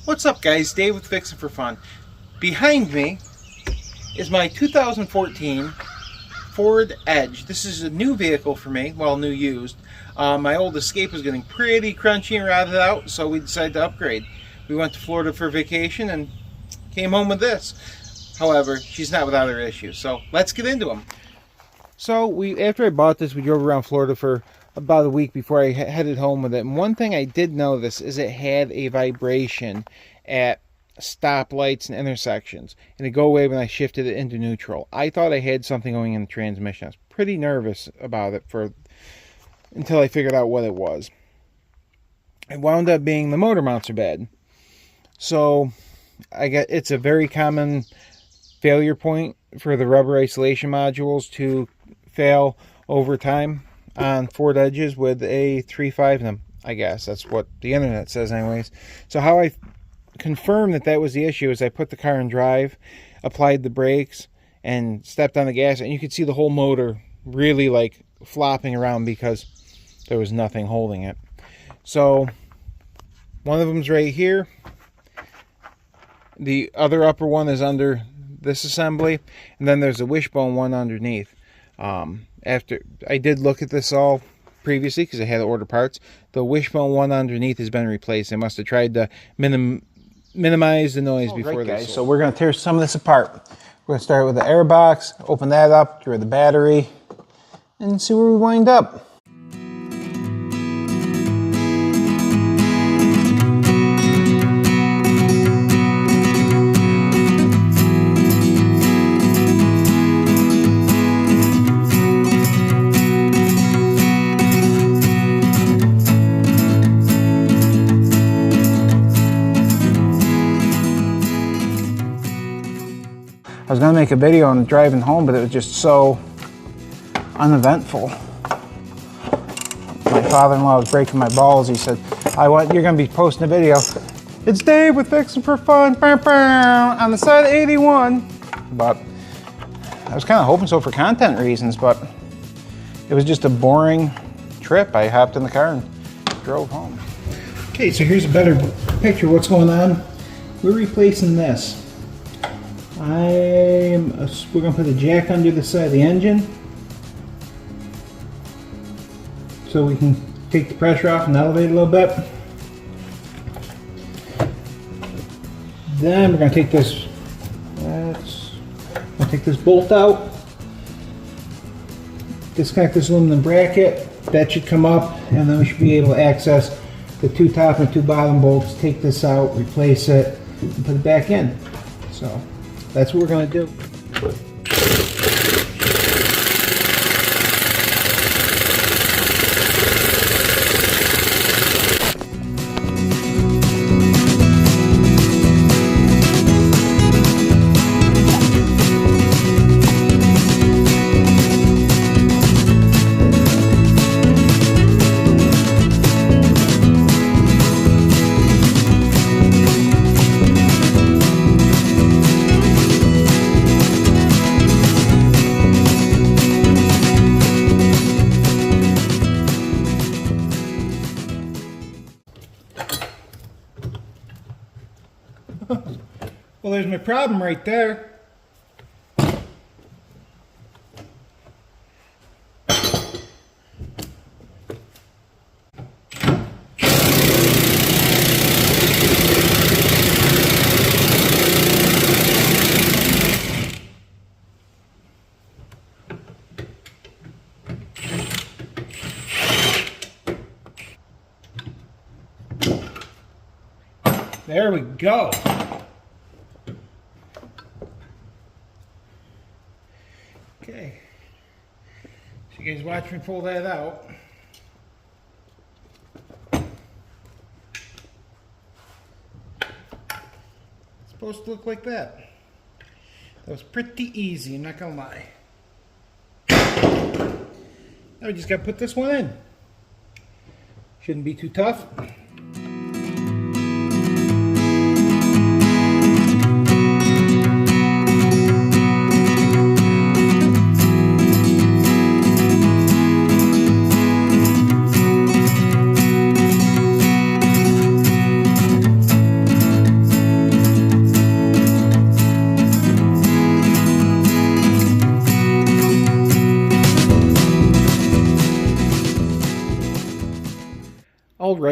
What's up, guys? Dave with Fixing for Fun. Behind me is my 2014 Ford Edge. This is a new vehicle for me, well, new used. My old Escape was getting pretty crunchy and ratted out, so we decided to upgrade. We went to Florida for vacation and came home with this. However, she's not without her issues, so let's get into them. So after I bought this, we drove around Florida for about a week before I headed home with it. And one thing I did notice is it had a vibration at stoplights and intersections, and it'd go away when I shifted it into neutral. I thought I had something going in the transmission. I was pretty nervous about it until I figured out what it was. It wound up being the motor mounts are bad. So it's a very common failure point for the rubber isolation modules to fail over time on Ford Edges with a 3.5 in them. I guess that's what the internet says anyways. So how I confirmed that was the issue is I put the car in drive, applied the brakes, and stepped on the gas, and you could see the whole motor really like flopping around because there was nothing holding it. So one of them's right here. The other upper one is under this assembly, and then there's a wishbone one underneath. After I did look at this all previously because I had to order parts, the wishbone one underneath has been replaced. They must have tried to minimize the noise before this. So we're going to tear some of this apart. We're going to start with the air box, open that up, draw the battery, and see where we wind up. I was going to make a video on driving home, but it was just so uneventful. My father-in-law was breaking my balls. He said, you're going to be posting a video. It's Dave with Fixing for Fun on the side of 81. But I was kind of hoping so for content reasons, but it was just a boring trip. I hopped in the car and drove home. Okay, so here's a better picture of what's going on. We're replacing this. We're going to put a jack under the side of the engine so we can take the pressure off and elevate it a little bit. Then we're going to take this bolt out, disconnect this aluminum bracket. That should come up, and then we should be able to access the two top and two bottom bolts, take this out, replace it, and put it back in. So that's what we're going to do. Well, there's my problem right there. There we go. Okay, so you guys watch me pull that out. It's supposed to look like that. That was pretty easy, I'm not gonna lie. Now we just gotta put this one in. Shouldn't be too tough.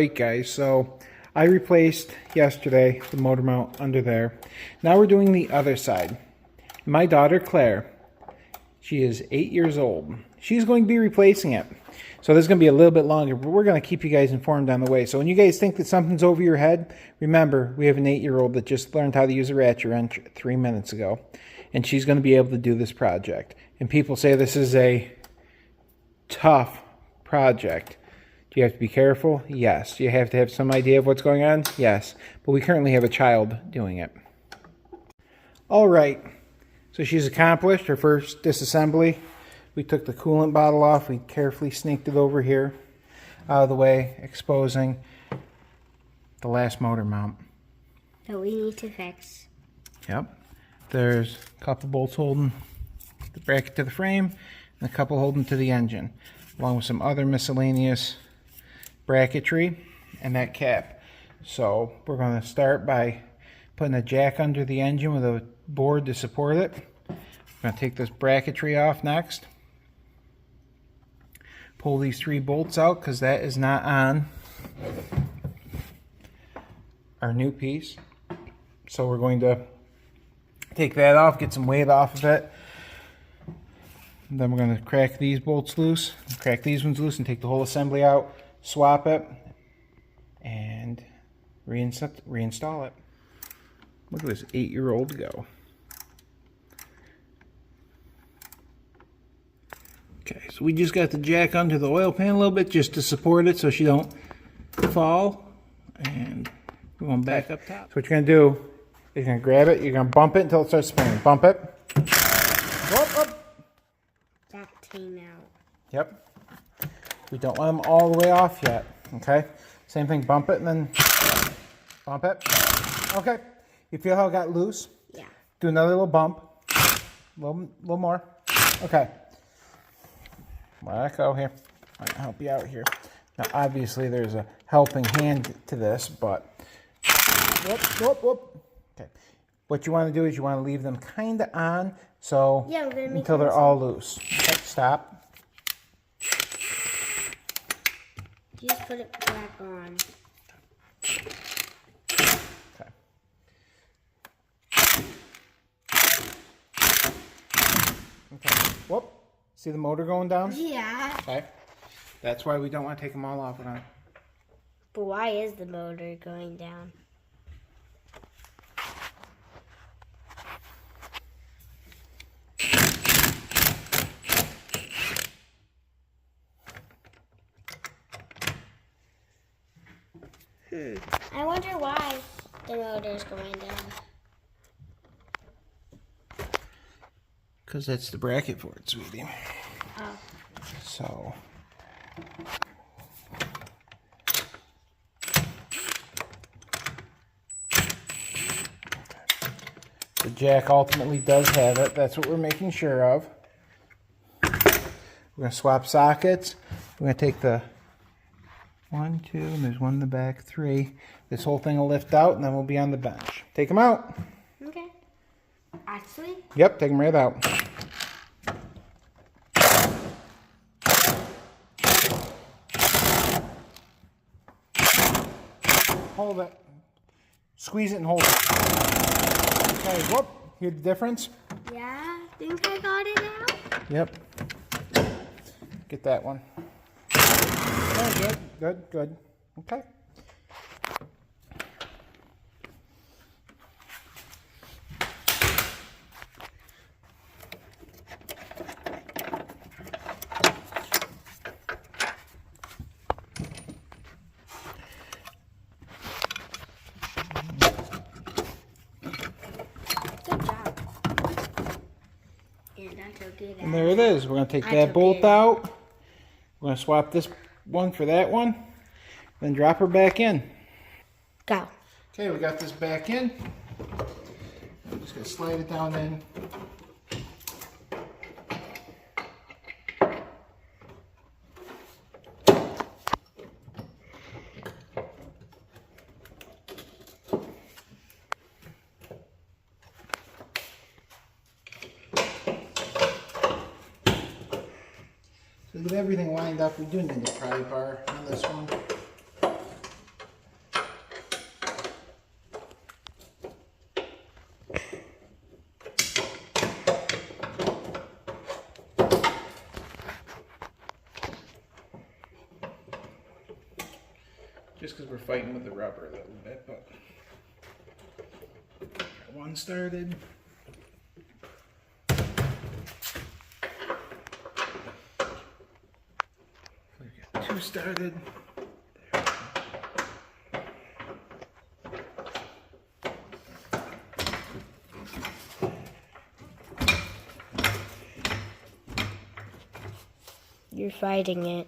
Alright guys, so I replaced yesterday the motor mount under there. Now we're doing the other side. My daughter Claire, she is 8 years old. She's going to be replacing it. So this is going to be a little bit longer, but we're going to keep you guys informed on the way. So when you guys think that something's over your head, remember, we have an 8-year-old that just learned how to use a ratchet wrench 3 minutes ago. And she's going to be able to do this project. And people say this is a tough project. Do you have to be careful? Yes. Do you have to have some idea of what's going on? Yes. But we currently have a child doing it. All right. So she's accomplished her first disassembly. We took the coolant bottle off. We carefully sneaked it over here out of the way, exposing the last motor mount. That we need to fix. Yep. There's a couple bolts holding the bracket to the frame and a couple holding to the engine, along with some other miscellaneous bracketry and that cap. So we're going to start by putting a jack under the engine with a board to support it. We're going to take this bracketry off next. Pull these 3 bolts out because that is not on our new piece. So we're going to take that off, get some weight off of it. And then we're going to crack these bolts loose, crack these ones loose, and take the whole assembly out, swap it, and reinstall it. Look at this 8-year-old go. Okay, so we just got the jack under the oil pan a little bit just to support it so she don't fall. And we're going back up top. So what you're going to do is you're going to grab it, you're going to bump it until it starts spinning. Bump it. Whoop, whoop. That came out. Yep. We don't want them all the way off yet. Okay? Same thing, bump it and then bump it. Okay. You feel how it got loose? Yeah. Do another little bump. A little more. Okay. Let go here. I'll help you out here. Now, obviously, there's a helping hand to this, but whoop, whoop, whoop. Okay. What you want to do is you want to leave them kind of on, so until they're all loose. Okay, stop. You just put it back on. Okay. Okay. Whoop. See the motor going down? Yeah. Okay. That's why we don't want to take them all off. But why is the motor going down? I wonder why the motor is going down. Because that's the bracket for it, sweetie. Oh. So. The jack ultimately does have it. That's what we're making sure of. We're going to swap sockets. We're going to take the 1, 2, and there's one in the back, 3. This whole thing will lift out, and then we'll be on the bench. Take them out. Okay. Actually? Yep, take them right out. Hold it. Squeeze it and hold it. Okay, whoop. Hear the difference? Yeah, I think I got it out. Yep. Get that one. Oh, good, good, good. Okay. And there it is. We're going to take that bolt out. We're going to swap this one for that one. Then drop her back in. Go. Okay, we got this back in. I'm just going to slide it down in. So to get everything lined up, we do need a pry bar on this one. because we're fighting with the rubber a little bit, but got one started. We got two started. You're fighting it.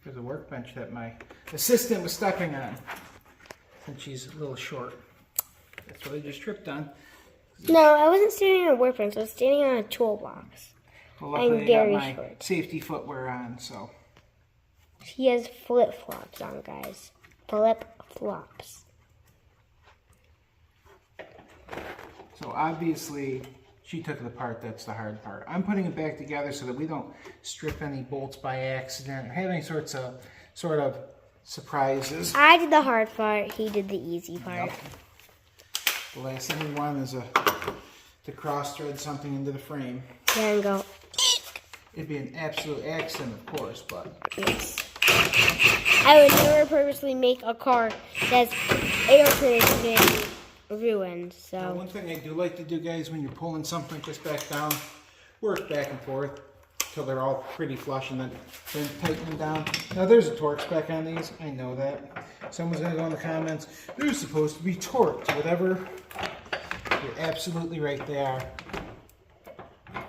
There's a workbench that my assistant was stepping on, since she's a little short. That's what I just tripped on. No, I wasn't standing on a workbench. I was standing on a toolbox. Well, luckily I'm very I got my short. safety footwear on, so. He has flip-flops on, guys. Flip-flops. So obviously, she took it apart. That's the hard part. I'm putting it back together so that we don't strip any bolts by accident or have any sort of surprises. I did the hard part. He did the easy part. Yep. The last thing we want is to cross thread something into the frame. Then go. It'd be an absolute accident, of course, but Yes. I would never purposely make a car that's air conditioning ruined. So one thing I do like to do, guys, when you're pulling something just back down, work back and forth until they're all pretty flush, and then tighten them down. Now there's a torque spec on these. I know that. Someone's gonna go in the comments. They're supposed to be torqued. Whatever. You're absolutely right. They are.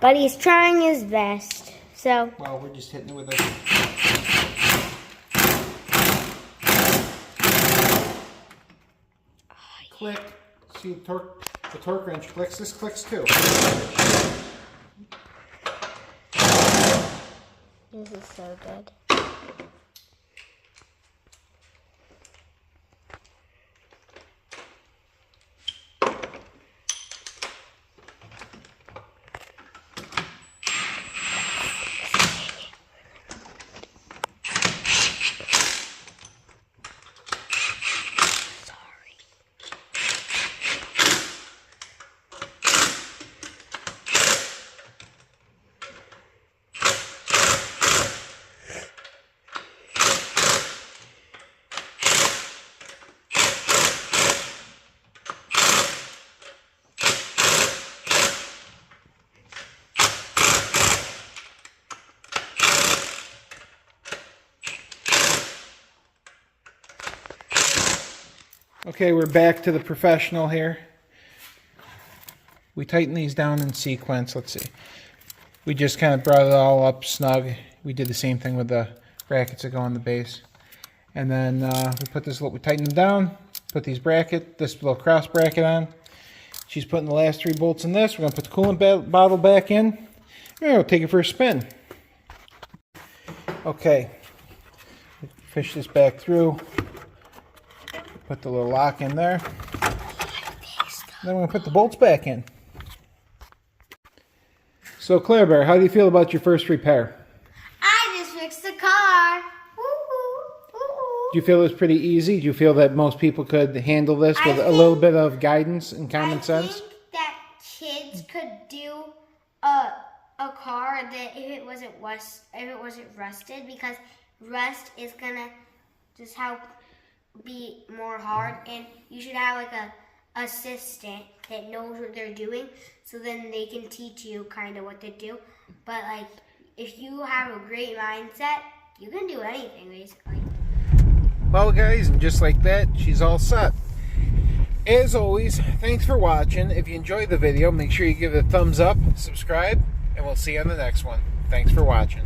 but he's trying his best. So Well, we're just hitting it with click. See the torque wrench clicks. This clicks too. this is so good. Okay, we're back to the professional here. We tighten these down in sequence. Let's see. We just kind of brought it all up snug. We did the same thing with the brackets that go on the base. And then we tighten them down, put this little cross bracket on. She's putting the last 3 bolts in this. We're going to put the coolant bottle back in. We're going to take it for a spin. Okay. Fish this back through. Put the little lock in there. Then we're going to put the bolts back in. So, Claire Bear, how do you feel about your first repair? I just fixed the car. Woo-hoo. Do you feel it was pretty easy? Do you feel that most people could handle this with a little bit of guidance and common sense? I think that kids could do a car that if it wasn't rusted, because rust is gonna just help be more hard, and you should have like a assistant that knows what they're doing, so then they can teach you kind of what to do. But like, if you have a great mindset, you can do anything basically. Well, guys, and just like that, she's all set. As always, thanks for watching. If you enjoyed the video, make sure you give it a thumbs up, subscribe, and we'll see you on the next one. Thanks for watching.